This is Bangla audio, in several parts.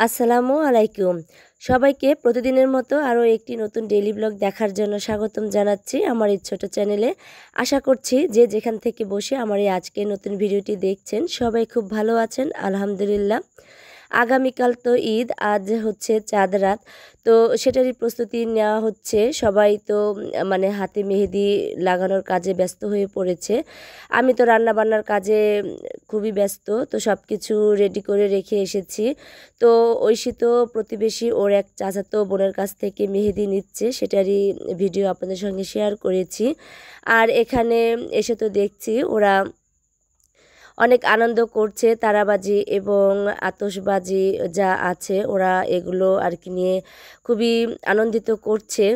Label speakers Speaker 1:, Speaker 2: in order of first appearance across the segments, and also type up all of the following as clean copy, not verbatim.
Speaker 1: আসসালামু আলাইকুম। সবাইকে প্রতিদিনের মতো আরও একটি নতুন ডেইলি ব্লগ দেখার জন্য স্বাগতম জানাচ্ছি আমার এই ছোট চ্যানেলে। আশা করছি যে যেখান থেকে বসে আমার এই আজকের নতুন ভিডিওটি দেখছেন সবাই খুব ভালো আছেন আলহামদুলিল্লাহ। আগামীকাল তো ঈদ, আজ হচ্ছে চাঁদ রাত, তো সেটারই প্রস্তুতি নেওয়া হচ্ছে। সবাই তো মানে হাতে মেহেদি লাগানোর কাজে ব্যস্ত হয়ে পড়েছে। আমি তো রান্না বান্নার কাজে খুবই ব্যস্ত, তো সব কিছু রেডি করে রেখে এসেছি। তো ঐশী তো প্রতিবেশী ওর এক চাচাতো বোনের কাছ থেকে মেহেদি নিচ্ছে, সেটারই ভিডিও আপনাদের সঙ্গে শেয়ার করেছি। আর এখানে এসে তো দেখছি ওরা অনেক আনন্দ করছে, তারাবাজি এবং আতশবাজি যা আছে ওরা এগুলো আর কি নিয়ে খুবই আনন্দিত করছে।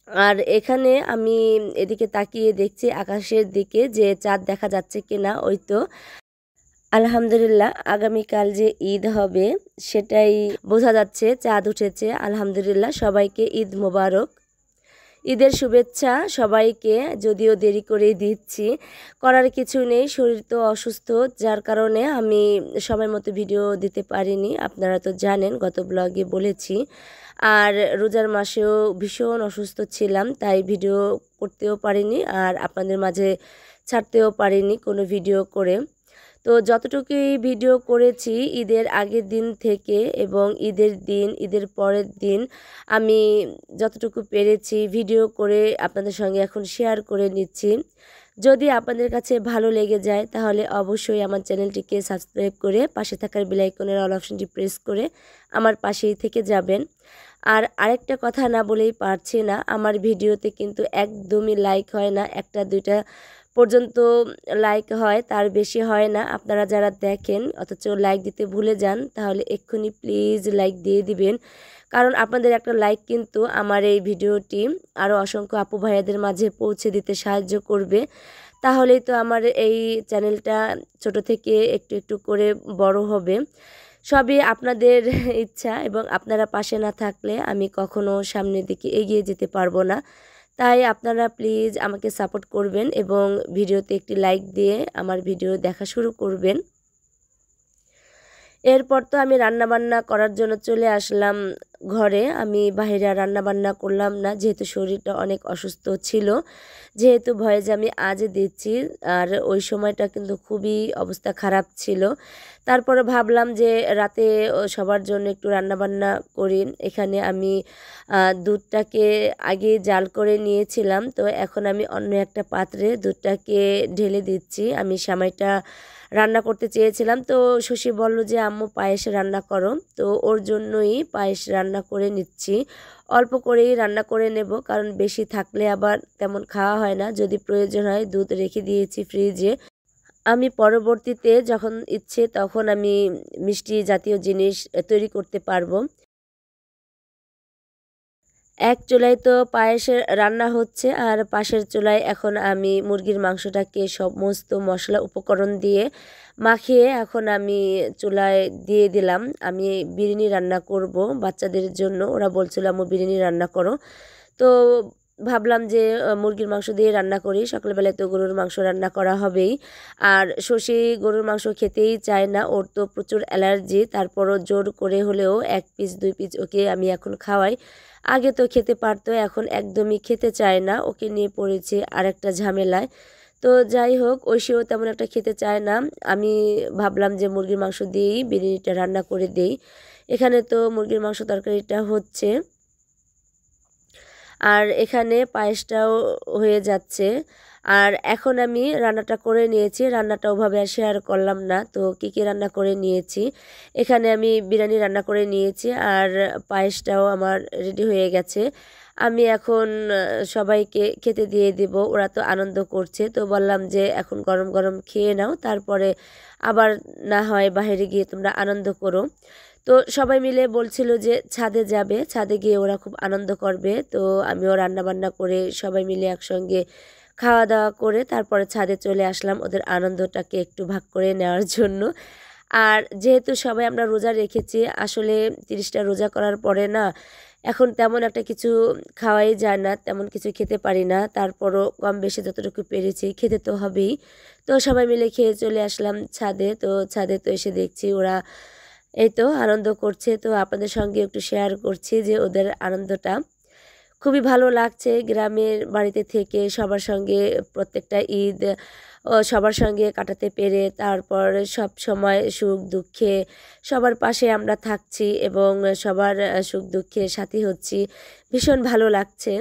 Speaker 1: আর এখানে আমি এদিকে তাকিয়ে দেখছি আকাশের দিকে যে চাঁদ দেখা যাচ্ছে কিনা। ওই তো আলহামদুলিল্লাহ, আগামীকাল যে ঈদ হবে সেটাই বোঝা যাচ্ছে, চাঁদ উঠেছে আলহামদুলিল্লাহ। সবাইকে ঈদ মোবারক, ঈদের শুভেচ্ছা সবাইকে। যদিও দেরি করেই দিচ্ছি, করার কিছু নেই, শরীর তো অসুস্থ, যার কারণে আমি সময় মতো ভিডিও দিতে পারিনি। আপনারা তো জানেন, গত ব্লগে বলেছি। আর রোজার মাসেও ভীষণ অসুস্থ ছিলাম, তাই ভিডিও করতেও পারিনি আর আপনাদের মাঝে ছাড়তেও পারিনি কোনো ভিডিও করে। তো যতটুকুই ভিডিও করেছি ঈদের আগের দিন থেকে এবং ঈদের দিন, ঈদের পরের দিন আমি যতটুকু পেরেছি ভিডিও করে আপনাদের সঙ্গে এখন শেয়ার করে নিচ্ছি। যদি আপনাদের কাছে ভালো লেগে যায় তাহলে অবশ্যই আমার চ্যানেলটিকে সাবস্ক্রাইব করে পাশে থাকার বেল আইকনের অল অপশনটি প্রেস করে আমার পাশেই থেকে যাবেন। আর আরেকটা কথা না বলেই পারছি না, আমার ভিডিওতে কিন্তু একদমই লাইক হয় না, একটা দুইটা পর্যন্ত লাইক হয়, তার বেশি হয় না। আপনারা যারা দেখেন অথচ লাইক দিতে ভুলে যান, তাহলে এক্ষুনি প্লিজ লাইক দিয়ে দিবেন, কারণ আপনাদের একটা লাইক কিন্তু আমার এই ভিডিওটি আরও অসংখ্য আপু ভাইয়াদের মাঝে পৌঁছে দিতে সাহায্য করবে। তাহলেই তো আমার এই চ্যানেলটা ছোট থেকে একটু একটু করে বড় হবে। সবই আপনাদের ইচ্ছা, এবং আপনারা পাশে না থাকলে আমি কখনো সামনের দিকে এগিয়ে যেতে পারবো না। তাই আপনারা প্লিজ আমাকে সাপোর্ট করবেন এবং ভিডিওতে একটি লাইক দিয়ে আমার ভিডিও দেখা শুরু করবেন। এরপর তো আমি রান্নাবান্না করার জন্য চলে আসলাম ঘরে। আমি বাইরে রান্নাবান্না করলাম না, যেহেতু শরীরটা অনেক অসুস্থ ছিল, যেহেতু ভয়েস আমি আজ দিচ্ছি। আর ওই সময়টা কিন্তু খুবই অবস্থা খারাপ ছিল। তারপরে ভাবলাম যে রাতে সবার জন্য একটু রান্নাবান্না করি। এখানে আমি দুধটাকে আগে জাল করে নিয়েছিলাম, তো এখন আমি অন্য একটা পাত্রে দুধটাকে ঢেলে দিচ্ছি। আমি সেমাইটা রান্না করতে চেয়েছিলাম, তো শশী বলল যে আম্মু পায়েস রান্না করো, তো ওর জন্যই পায়েস রান্না করে নিচ্ছি। অল্প করেই রান্না করে নেব, কারণ বেশি থাকলে আবার তেমন খাওয়া হয় না। যদি প্রয়োজন হয় দুধ রেখে দিয়েছি ফ্রিজে, আমি পরবর্তীতে যখন ইচ্ছে তখন আমি মিষ্টি জাতীয় জিনিস তৈরি করতে পারবো। এক চুলায় তো পায়েসের রান্না হচ্ছে, আর পাশের চুলায় এখন আমি মুরগির মাংসটাকে সমস্ত মশলা উপকরণ দিয়ে মাখিয়ে এখন আমি চুলায় দিয়ে দিলাম। আমি বিরিয়ানি রান্না করব বাচ্চাদের জন্য, ওরা বলছিল আম্মু বিরিয়ানি রান্না করো। তো ভাবলাম যে মুরগির মাংস দিয়ে রান্না করি, সকালবেলায় তো গরুর মাংস রান্না করা হবেই। আর শশী গরুর মাংস খেতেই চায় না, ওর তো প্রচুর অ্যালার্জি, তারপরও জোর করে হলেও 1 পিস 2 পিস ওকে আমি এখন খাওয়াই। আগে তো খেতে পারতো, এখন একদমই খেতে চায় না, ওকে নিয়ে পড়েছে আরেকটা ঝামেলায়। তো যাই হোক, ঐশীও তেমন একটা খেতে চায় না। আমি ভাবলাম যে মুরগির মাংস দিয়েই বিরিয়ানিটা রান্না করে দেই। এখানে তো মুরগির মাংস তরকারিটা হচ্ছে, আর এখানে পায়েসটাও হয়ে যাচ্ছে। আর এখন আমি রান্নাটা করে নিয়েছি, রান্নাটা ওভাবে আর শেয়ার করলাম না। তো কী কী রান্না করে নিয়েছি, এখানে আমি বিরিয়ানি রান্না করে নিয়েছি আর পায়েসটাও আমার রেডি হয়ে গেছে। আমি এখন সবাইকে খেতে দিয়ে দেব, ওরা তো আনন্দ করছে। তো বললাম যে এখন গরম গরম খেয়ে নাও, তারপরে আবার না হয় বাইরে গিয়ে তোমরা আনন্দ করো। তো সবাই মিলে বলছিল যে ছাদে যাবে, ছাদে গিয়ে ওরা খুব আনন্দ করবে। তো আমিও রান্নাবান্না করে সবাই মিলে একসঙ্গে খাওয়া দাওয়া করে তারপরে ছাদে চলে আসলাম ওদের আনন্দটাকে একটু ভাগ করে নেওয়ার জন্য। আর যেহেতু সবাই আমরা রোজা রেখেছি, আসলে 30টা রোজা করার পরে না এখন তেমন একটা কিছু খাওয়াই যায় না, তেমন কিছু খেতে পারি না। তারপরও কম বেশি যতটুকু পেরেছি খেতে তো হবেই। তো সবাই মিলে খেয়ে চলে আসলাম ছাদে। তো ছাদে তো এসে দেখছি ওরা এই তো আনন্দ করছে, তো আপনাদের সঙ্গে একটু শেয়ার করছি যে ওদের আনন্দটা। খুবই ভালো লাগছে গ্রামের বাড়িতে থেকে সবার সঙ্গে প্রত্যেকটা ঈদ সবার সঙ্গে কাটাতে পেরে, তারপর সব সময় সুখ দুঃখে সবার পাশে আমরা থাকছি এবং সবার সুখ দুঃখে সাথী হচ্ছি। ভীষণ ভালো লাগছে।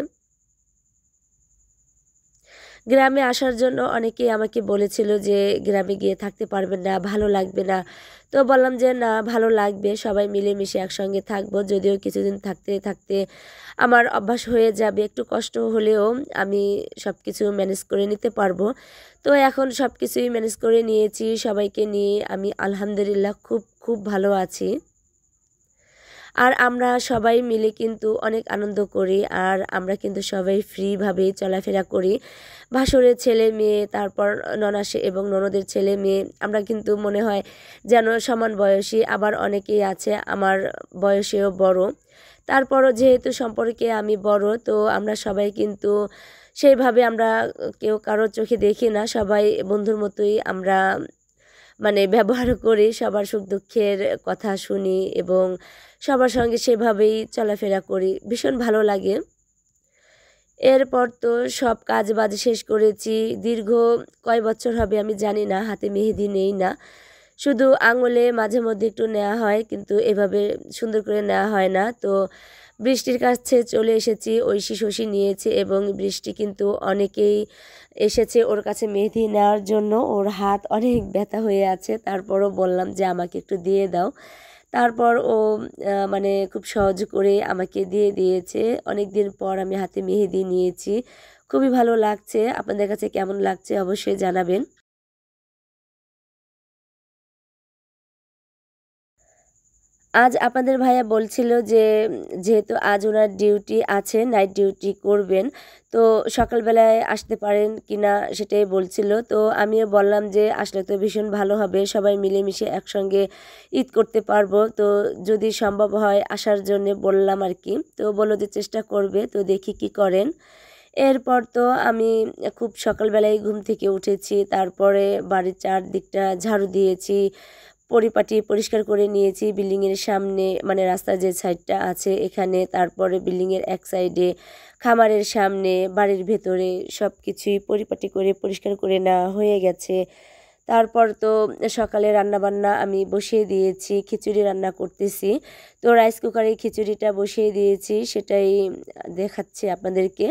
Speaker 1: গ্রামে আসার জন্য অনেকেই আমাকে বলেছিল যে গ্রামে গিয়ে থাকতে পারবেন না, ভালো লাগবে না। তো বললাম যে না, ভালো লাগবে, সবাই মিলেমিশে একসঙ্গে থাকবো। যদিও কিছুদিন থাকতে থাকতে আমার অভ্যাস হয়ে যাবে, একটু কষ্ট হলেও আমি সব কিছু ম্যানেজ করে নিতে পারবো। তো এখন সব কিছুই ম্যানেজ করে নিয়েছি, সবাইকে নিয়ে আমি আলহামদুলিল্লাহ খুব খুব ভালো আছি। আর আমরা সবাই মিলে কিন্তু অনেক আনন্দ করি, আর আমরা কিন্তু সবাই ফ্রিভাবেই চলাফেরা করি। ভাসুরের ছেলে মেয়ে, তারপর ননাসে এবং ননদের ছেলে মেয়ে, আমরা কিন্তু মনে হয় যেন সমান বয়সী। আবার অনেকেই আছে আমার বয়সেও বড়, তারপরও যেহেতু সম্পর্কে আমি বড়, তো আমরা সবাই কিন্তু সেইভাবে আমরা কেউ কারোর চোখে দেখি না, সবাই বন্ধুর মতোই আমরা মানে ব্যবহার করি, সবার সুখ দুঃখের কথা শুনি এবং সবার সঙ্গে সেভাবেই চলাফেরা করি। ভীষণ ভালো লাগে। এরপর তো সব কাজ বাজ শেষ করেছি। দীর্ঘ কয় বছর হবে আমি জানি না, হাতে মেহেদি নেই না, শুধু আঙুলে মাঝে মধ্যে একটু নেওয়া হয়, কিন্তু এভাবে সুন্দর করে নেওয়া হয় না। তো বৃষ্টির কাছে চলে এসেছি, ঐশী শশী নিয়েছে এবং বৃষ্টি কিন্তু অনেকেই এসেছে ওর কাছে মেহেদি নেওয়ার জন্য। ওর হাত অনেক ব্যথা হয়ে আছে, তারপরও বললাম যে আমাকে একটু দিয়ে দাও। তারপর ও মানে খুব সহজ করে আমাকে দিয়ে দিয়েছে। অনেক দিন পর আমি হাতে মেহেদি নিয়েছি, খুবই ভালো লাগছে। আপনাদের কাছে কেমন লাগছে অবশ্যই জানাবেন। আজ আপনাদের ভাইয়া বলছিল যে যেহেতু আজ ওনার ডিউটি আছে, নাইট ডিউটি করবেন, তো সকালবেলায় আসতে পারেন কিনা সেটাই বলছিল। তো আমিও বললাম যে আসলে তো ভীষণ ভালো হবে, সবাই মিলেমিশে একসঙ্গে ঈদ করতে পারবো। তো যদি সম্ভব হয় আসার জন্যে বললাম আর কি। তো বললো যে চেষ্টা করবে, তো দেখি কি করেন। এরপর তো আমি খুব সকালবেলায় ঘুম থেকে উঠেছি, তারপরে বাড়ির চারদিকটা ঝাড়ু দিয়েছি, পরিপাটি পরিষ্কার করে নিয়েছি। বিল্ডিংয়ের সামনে মানে রাস্তার যে সাইডটা আছে এখানে, তারপরে বিল্ডিংয়ের এক সাইডে, খামারের সামনে, বাড়ির ভেতরে সব কিছুই পরিপাটি করে পরিষ্কার করে নেওয়া হয়ে গেছে। তারপর তো সকালে রান্নাবান্না আমি বসিয়ে দিয়েছি, খিচুড়ি রান্না করতেছি। তো রাইস কুকারে খিচুড়িটা বসিয়ে দিয়েছি, সেটাই দেখাচ্ছি আপনাদেরকে।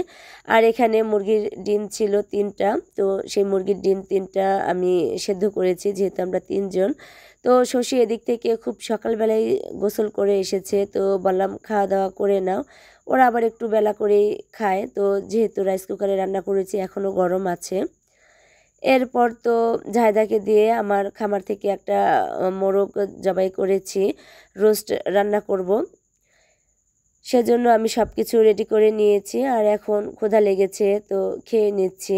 Speaker 1: আর এখানে মুরগির ডিম ছিল 3টা, তো সেই মুরগির ডিম 3টা আমি সেদ্ধ করেছি, যেহেতু আমরা 3জন। তো শশী এদিক থেকে খুব সকালবেলায় গোসল করে এসেছে, তো বললাম খাওয়া দাওয়া করে নাও। ওরা আবার একটু বেলা করেই খায়, তো যেহেতু রাইস কুকারে রান্না করেছি এখনও গরম আছে। এরপর তো জাহেদাকে দিয়ে আমার খামার থেকে একটা মোরগ জবাই করেছি, রোস্ট রান্না করব, সেজন্য আমি সব কিছু রেডি করে নিয়েছি। আর এখন ক্ষুধা লেগেছে, তো খেয়ে নিচ্ছি।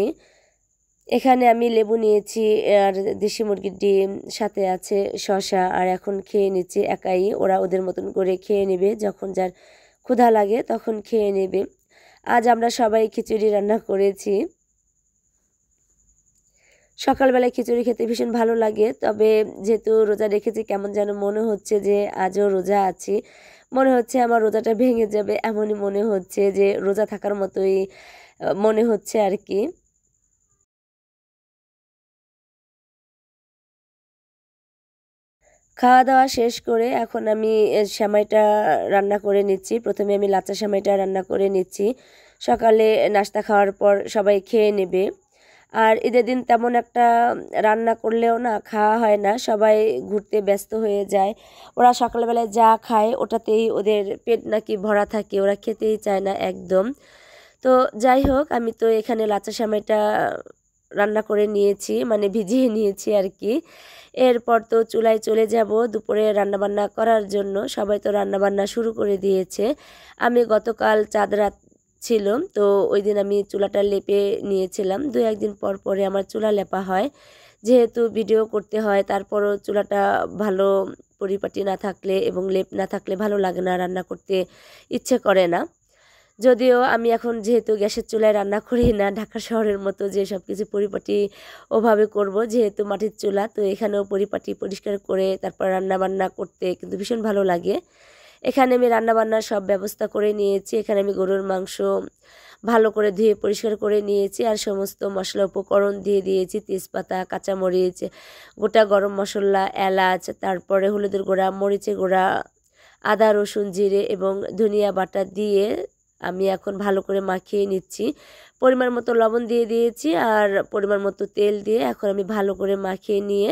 Speaker 1: এখানে আমি লেবু নিয়েছি আর দেশি মুরগির ডিম, সাথে আছে শসা, আর এখন খেয়ে নিচ্ছি একাই। ওরা ওদের মতন করে খেয়ে নেবে, যখন যার ক্ষুধা লাগে তখন খেয়ে নেবে। আজ আমরা সবাই খিচুড়ি রান্না করেছি। সকালবেলায় খিচুড়ি খেতে ভীষণ ভালো লাগে, তবে যেহেতু রোজা রেখেছি কেমন যেন মনে হচ্ছে যে আজও রোজা আছি। মনে হচ্ছে আমার রোজাটা ভেঙে যাবে, এমনই মনে হচ্ছে যে রোজা থাকার মতোই মনে হচ্ছে আর কি। খাওয়া দাওয়া শেষ করে এখন আমি সেমাইটা রান্না করে নিচ্ছি। প্রথমে আমি লাচ্চা সেমাইটা রান্না করে নিচ্ছি, সকালে নাস্তা খাওয়ার পর সবাই খেয়ে নেবে। আর ঈদের দিন তেমন একটা রান্না করলেও না খাওয়া হয় না, সবাই ঘুরতে ব্যস্ত হয়ে যায়। ওরা সকালবেলায় যা খায় ওটাতেই ওদের পেট নাকি ভরা থাকে, ওরা খেতেই চায় না একদম। তো যাই হোক, আমি তো এখানে লাচ্চা সেমাইটা রান্না করে নিয়েছি, মানে ভিজিয়ে নিয়েছি আর কি। এরপর তো চুলায় চলে যাব দুপুরে রান্নাবান্না করার জন্য। সবাই তো রান্নাবান্না শুরু করে দিয়েছে। আমি গতকাল চাঁদ রাত ছিল, তো ওই দিন আমি চুলাটা লেপে নিয়েছিলাম। 2-1 দিন পর পরে আমার চুলা লেপা হয়, যেহেতু ভিডিও করতে হয়। তারপরও চুলাটা ভালো পরিপাটি না থাকলে এবং লেপ না থাকলে ভালো লাগে না, রান্না করতে ইচ্ছে করে না। যদিও আমি এখন যেহেতু গ্যাসের চুলায় রান্না করি না, ঢাকা শহরের মতো যে সব কিছু পরিপাটি ওভাবে করব, যেহেতু মাটির চুলা, তো এখানেও পরিপাটি পরিষ্কার করে তারপর রান্না বান্না করতে কিন্তু ভীষণ ভালো লাগে। এখানে আমি রান্নাবান্নার সব ব্যবস্থা করে নিয়েছি। এখানে আমি গরুর মাংস ভালো করে ধুয়ে পরিষ্কার করে নিয়েছি আর সমস্ত মশলা উপকরণ দিয়ে দিয়েছি, তেজপাতা, কাঁচামরিচ, গোটা গরম মশলা, এলাচ, তারপরে হলুদের গুঁড়া, মরিচের গুঁড়া, আদা, রসুন, জিরে এবং ধনিয়া বাটা দিয়ে আমি এখন ভালো করে মাখিয়ে নিচ্ছি। পরিমাণ মতো লবণ দিয়ে দিয়েছি আর পরিমাণ মতো তেল দিয়ে এখন আমি ভালো করে মাখিয়ে নিয়ে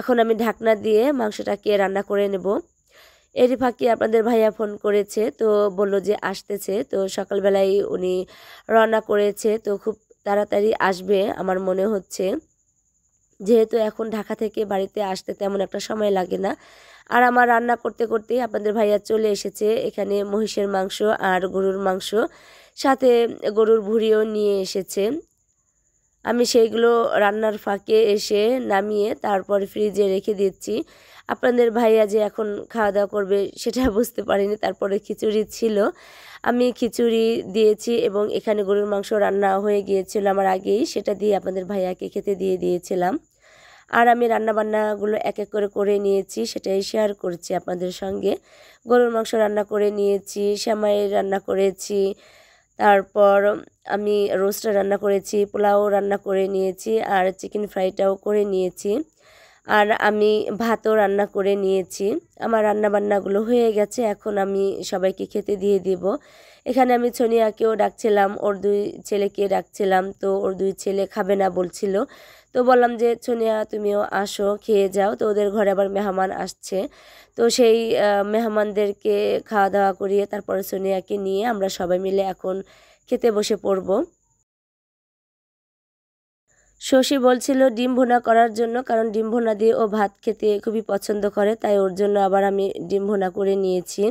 Speaker 1: এখন আমি ঢাকনা দিয়ে মাংসটাকে রান্না করে নেব। এরই ফাঁকে আপনাদের ভাইয়া ফোন করেছে, তো বলল যে আসতেছে, তো সকালবেলায় উনি রান্না করেছে, তো খুব তাড়াতাড়ি আসবে আমার মনে হচ্ছে, যেহেতু এখন ঢাকা থেকে বাড়িতে আসতে তেমন একটা সময় লাগে না। আর আমার রান্না করতে করতেই আপনাদের ভাইয়া চলে এসেছে। এখানে মহিষের মাংস আর গরুর মাংস, সাথে গরুর ভুঁড়িও নিয়ে এসেছে। আমি সেইগুলো রান্নার ফাঁকে এসে নামিয়ে তারপর ফ্রিজে রেখে দিচ্ছি। আপনাদের ভাইয়া যে এখন খাওয়া দাওয়া করবে সেটা বুঝতে পারিনি। তারপরে খিচুড়ি ছিল, আমি খিচুড়ি দিয়েছি এবং এখানে গরুর মাংস রান্না হয়ে গিয়েছিল আমার আগেই, সেটা দিয়ে আপনাদের ভাইয়াকে খেতে দিয়ে দিয়েছিলাম। আর আমি রান্নাবান্নাগুলো এক এক করে করে নিয়েছি, সেটাই শেয়ার করছি আপনাদের সঙ্গে। গরুর মাংস রান্না করে নিয়েছি, সেমাই রান্না করেছি, তারপর আমি রোস্টটা রান্না করেছি, পোলাও রান্না করে নিয়েছি আর চিকেন ফ্রাইটাও করে নিয়েছি। আর আমি ভাতও রান্না করে নিয়েছি। আমার রান্নাবান্নাগুলো হয়ে গেছে, এখন আমি সবাইকে খেতে দিয়ে দিব। এখানে আমি সোনিয়াকেও ডাকছিলাম, ওর 2 ছেলেকে ডাকছিলাম, তো ওর 2 ছেলে খাবে না বলছিল। তো বললাম যে সোনিয়া তুমিও আসো, খেয়ে যাও। তো ওদের ঘরে আবার মেহমান আসছে, তো সেই মেহমানদেরকে খাওয়া দাওয়া করিয়ে তারপরে সোনিয়াকে নিয়ে আমরা সবাই মিলে এখন খেতে বসে পড়ব। শশী বলছিল ডিম ভুনা করার জন্য, কারণ ডিম ভুনা দিয়ে ও ভাত খেতে খুবই পছন্দ করে, তাই ওর জন্য আবার আমি ডিম ভুনা করে নিয়েছি।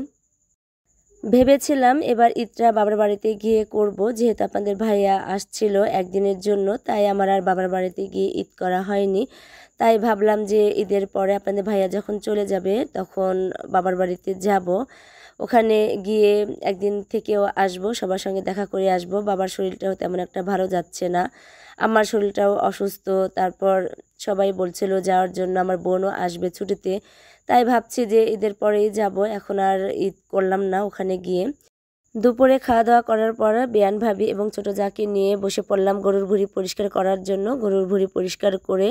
Speaker 1: ভেবেছিলাম এবার ঈদটা বাবার বাড়িতে গিয়ে করব, যেহেতু আপনাদের ভাইয়া আসছিল একদিনের জন্য, তাই আমার আর বাবার বাড়িতে গিয়ে ঈদ করা হয়নি। তাই ভাবলাম যে ঈদের পরে আপনাদের ভাইয়া যখন চলে যাবে তখন বাবার বাড়িতে যাব, ওখানে গিয়ে একদিন থেকেও আসব, সবার সঙ্গে দেখা করে আসব। বাবার শরীরটাও তেমন একটা ভালো যাচ্ছে না, আমার শরীরটাও অসুস্থ। তারপর সবাই বলছিল যাওয়ার জন্য, আমার বোনও আসবে ছুটিতে, তাই ভাবছি যে ঈদের পরেই যাব, এখন আর ঈদ করলাম না ওখানে গিয়ে। দুপুরে খাওয়া দাওয়া করার পর বেয়ান ভাবি এবং ছোট যাকে নিয়ে বসে পড়লাম গরুর ভুঁড়ি পরিষ্কার করার জন্য। গরুর ভুঁড়ি পরিষ্কার করে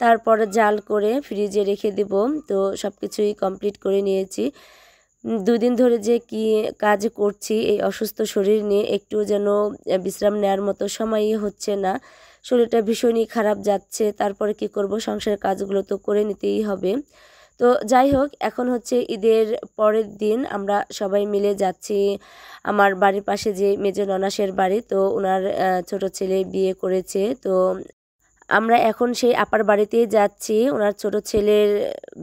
Speaker 1: তারপর জাল করে ফ্রিজে রেখে দেব। তো সব কিছুই কমপ্লিট করে নিয়েছি। 2 দিন ধরে যে কি কাজ করছি এই অসুস্থ শরীর নিয়ে, একটু যেন বিশ্রাম নেওয়ার মতো সময়ই হচ্ছে না, শরীরটা ভীষণই খারাপ যাচ্ছে। তারপরে কি করব, সংসারের কাজগুলো তো করে নিতেই হবে। তো যাই হোক, এখন হচ্ছে ঈদের পরের দিন আমরা সবাই মিলে যাচ্ছি আমার বাড়ির পাশে যে মেজো ননাসের বাড়ি, তো ওনার ছোট ছেলে বিয়ে করেছে, তো আমরা এখন সেই আপার বাড়িতেই যাচ্ছি ওনার ছোট ছেলের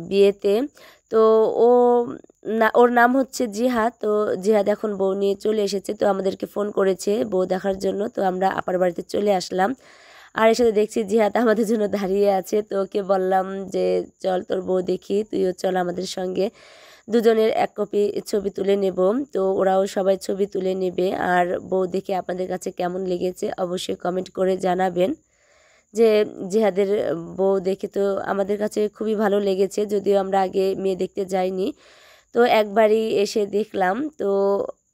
Speaker 1: বিয়েতে। তো ও না, ওর নাম হচ্ছে জিহাদ, তো জিহাদ এখন বউ নিয়ে চলে এসেছে, তো আমাদেরকে ফোন করেছে বউ দেখার জন্য, তো আমরা আপার বাড়িতে চলে আসলাম। আর এর সাথে দেখছি জিহাদ আমাদের জন্য দাঁড়িয়ে আছে, তো ওকে বললাম যে চল তোর বউ দেখি, তুইও চল আমাদের সঙ্গে, দুজনের এক কপি ছবি তুলে নেব। তো ওরাও সবাই ছবি তুলে নেবে। আর বউ দেখে আপনাদের কাছে কেমন লেগেছে অবশ্যই কমেন্ট করে জানাবেন। যে জিহাদের বউ দেখে তো আমাদের কাছে খুবই ভালো লেগেছে, যদিও আমরা আগে মেয়ে দেখতে যাইনি, তো একবারই এসে দেখলাম। তো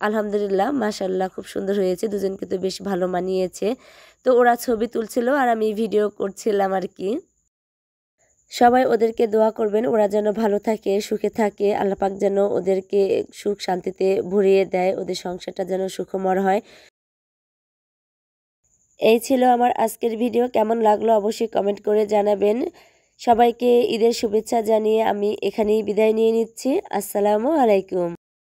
Speaker 1: আলহামদুলিল্লাহ, মাশাআল্লাহ, খুব সুন্দর হয়েছে, দুজনকে তো বেশ ভালো মানিয়েছে। তো ওরা ছবি তুলছিল আর আমি ভিডিও করছিলাম আর কি। সবাই ওদেরকে দোয়া করবেন, ওরা যেন ভালো থাকে, সুখে থাকে, আল্লাহ পাক যেন ওদেরকে সুখ শান্তিতে ভরিয়ে দেয়, ওদের সংসারটা যেন সুখময় হয়। এই ছিল আমার আজকের ভিডিও, কেমন লাগলো অবশ্যই কমেন্ট করে জানাবেন। সবাইকে ঈদের শুভেচ্ছা জানিয়ে আমি এখানেই বিদায় নিয়ে নিচ্ছি। আসসালামু আলাইকুম।